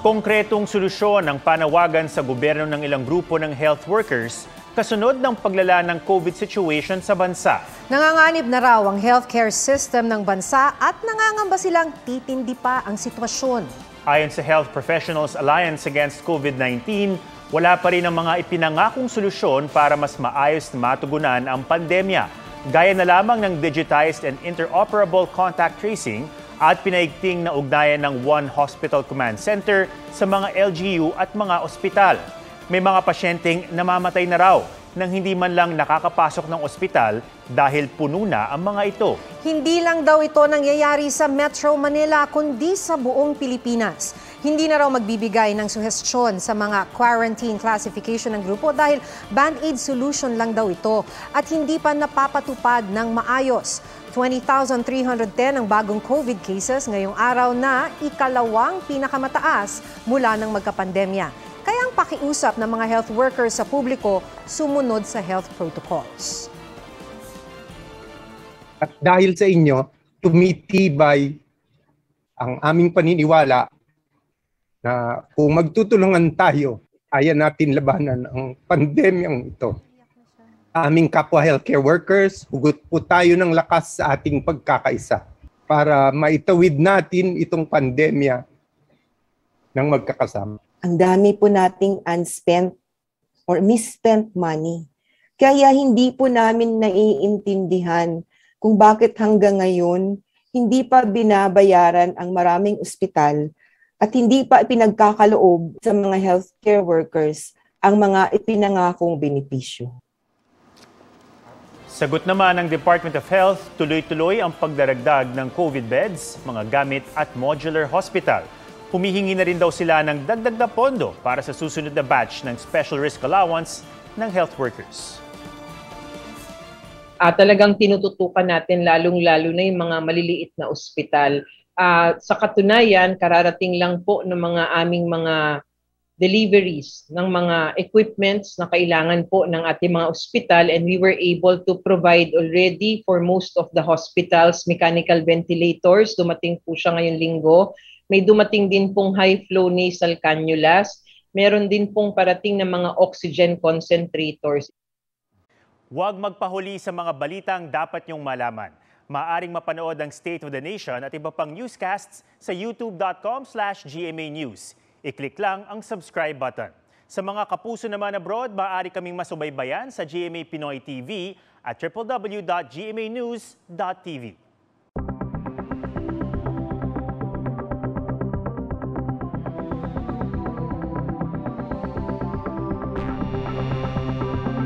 Konkretong solusyon ang panawagan sa gobyerno ng ilang grupo ng health workers kasunod ng paglala ng COVID situation sa bansa. Nanganganib na raw ang healthcare system ng bansa at nangangamba silang titindi pa ang sitwasyon. Ayon sa Health Professionals Alliance Against COVID-19, wala pa rin ang mga ipinangakong solusyon para mas maayos na matugunan ang pandemya. Gaya na lamang ng digitized and interoperable contact tracing at pinaigting na ugnayan ng One Hospital Command Center sa mga LGU at mga ospital. May mga pasyenteng namamatay na raw nang hindi man lang nakakapasok ng ospital dahil puno na ang mga ito. Hindi lang daw ito nangyayari sa Metro Manila kundi sa buong Pilipinas. Hindi na raw magbibigay ng suhestyon sa mga quarantine classification ng grupo dahil band-aid solution lang daw ito at hindi pa napapatupad ng maayos. 20,310 ang bagong COVID cases ngayong araw na ikalawang pinakamataas mula ng magkapandemya. Kaya ang pakiusap ng mga health workers sa publiko sumunod sa health protocols. At dahil sa inyo, tumitibay ang aming paniniwala na kung magtutulungan tayo, kaya natin labanan ang pandemyang ito. Aming kapwa healthcare workers, hugot po tayo ng lakas sa ating pagkakaisa para maitawid natin itong pandemya ng magkakasama. Ang dami po nating unspent or misspent money. Kaya hindi po namin naiintindihan kung bakit hanggang ngayon hindi pa binabayaran ang maraming ospital at hindi pa ipinagkakaloob sa mga healthcare workers ang mga ipinangakong benepisyo. Sagot naman ng Department of Health, tuloy-tuloy ang pagdaragdag ng COVID beds, mga gamit at modular hospital. Humihingi na rin daw sila ng dagdag na pondo para sa susunod na batch ng Special Risk Allowance ng health workers. Talagang tinututukan natin lalong-lalo na yung mga maliliit na ospital. Sa katunayan, kararating lang po ng mga aming mga deliveries ng mga equipments na kailangan po ng ating mga ospital, and we were able to provide already for most of the hospitals mechanical ventilators. Dumating po siya ngayong linggo. May dumating din pong high flow nasal cannulas. Meron din pong parating na mga oxygen concentrators. Huwag magpahuli sa mga balitang dapat niyong malaman. Maaring mapanood ang State of the Nation at iba pang newscasts sa youtube.com/GMA News. I-click lang ang subscribe button. Sa mga kapuso naman abroad, maaari kaming masubaybayan sa GMA Pinoy TV at www.gmanews.tv.